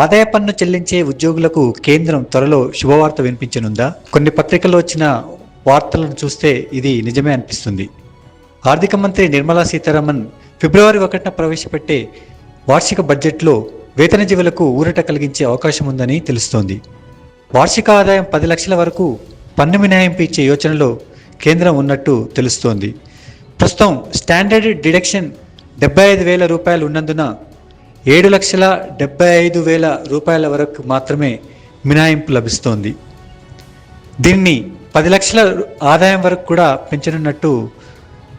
ఆదాయ పన్ను చెల్లించే ఉద్యోగులకు కేంద్రం త్వరలో శుభవార్త వినిపించనుందా? కొన్ని పత్రికల్లో వచ్చిన వార్తలను చూస్తే ఇది నిజమే అనిపిస్తుంది. ఆర్థిక మంత్రి నిర్మలా సీతారామన్ ఫిబ్రవరి 1న ప్రవేశపెట్టే వార్షిక బడ్జెట్లో వేతనజీవులకు ఊరట కలిగించే అవకాశం ఉందని తెలుస్తోంది. వార్షిక ఆదాయం 10 లక్షల వరకు పన్ను మినహాయింపు ఇచ్చే యోచనలో కేంద్రం ఉన్నట్టు తెలుస్తోంది. ప్రస్తుతం స్టాండర్డ్ డిడక్షన్ 75,000 రూపాయలు ఉన్నందున 7,75,000 రూపాయల వరకు మాత్రమే మినహాయింపు లభిస్తోంది. దీన్ని 10 లక్షల ఆదాయం వరకు కూడా పెంచనున్నట్టు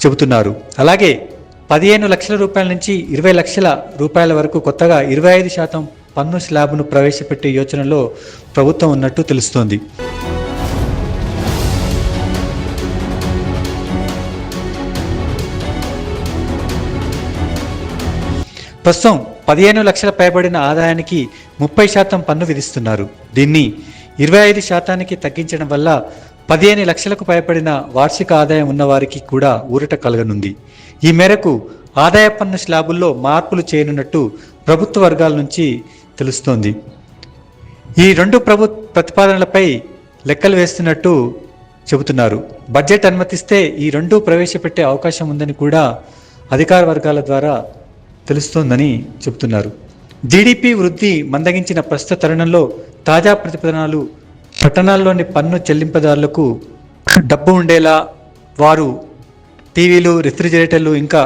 చెబుతున్నారు. అలాగే 15 లక్షల రూపాయల నుంచి 20 లక్షల రూపాయల వరకు కొత్తగా 25% పన్ను స్లాబ్ను ప్రవేశపెట్టే యోచనలో ప్రభుత్వం ఉన్నట్టు తెలుస్తోంది. ప్రస్తుతం 15 లక్షల పైబడిన ఆదాయానికి 30% పన్ను విధిస్తున్నారు. దీన్ని 25% తగ్గించడం వల్ల 15 లక్షలకు పైబడిన వార్షిక ఆదాయం ఉన్నవారికి కూడా ఊరట కలగనుంది. ఈ మేరకు ఆదాయ పన్ను స్లాబుల్లో మార్పులు చేయనున్నట్టు ప్రభుత్వ వర్గాల నుంచి తెలుస్తోంది. ఈ రెండు ప్రతిపాదనలపై లెక్కలు వేస్తున్నట్టు చెబుతున్నారు. బడ్జెట్ అనుమతిస్తే ఈ రెండు ప్రవేశపెట్టే అవకాశం ఉందని కూడా అధికార వర్గాల ద్వారా తెలుస్తోందని చెబుతున్నారు. జీడిపి వృద్ధి మందగించిన ప్రస్తుత తరుణంలో తాజా ప్రతిపాదనలు పట్టణాల్లోని పన్ను చెల్లింపుదారులకు డబ్బు ఉండేలా వారు టీవీలు, రిఫ్రిజిరేటర్లు ఇంకా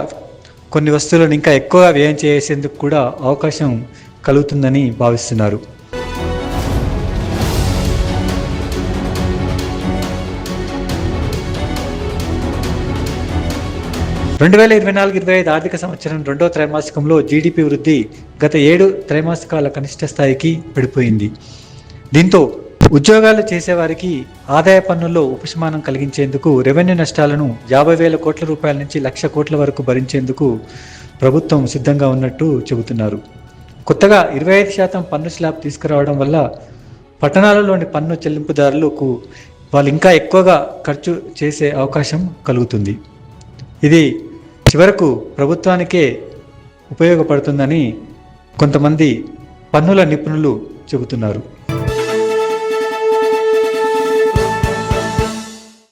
కొన్ని వస్తువులను ఇంకా ఎక్కువగా వ్యయం చేసేందుకు కూడా అవకాశం కలుగుతుందని భావిస్తున్నారు. రెండు 2024-25 ఆర్థిక సంవత్సరం రెండో త్రైమాసికంలో జీడిపి వృద్ధి గత 7 త్రైమాసికాల కనిష్ట స్థాయికి పడిపోయింది. దీంతో ఉద్యోగాలు చేసేవారికి ఆదాయ పన్నుల్లో ఉపశమనం కలిగించేందుకు రెవెన్యూ నష్టాలను 50,000 కోట్ల రూపాయల నుంచి 1,00,000 కోట్ల వరకు భరించేందుకు ప్రభుత్వం సిద్ధంగా ఉన్నట్టు చెబుతున్నారు. కొత్తగా 25% పన్ను స్లాబ్ తీసుకురావడం వల్ల పట్టణాలలోని పన్ను చెల్లింపుదారులకు వాళ్ళు ఇంకా ఎక్కువగా ఖర్చు చేసే అవకాశం కలుగుతుంది. ఇది చివరకు ప్రభుత్వానికే ఉపయోగపడుతుందని కొంతమంది పన్నుల నిపుణులు చెబుతున్నారు.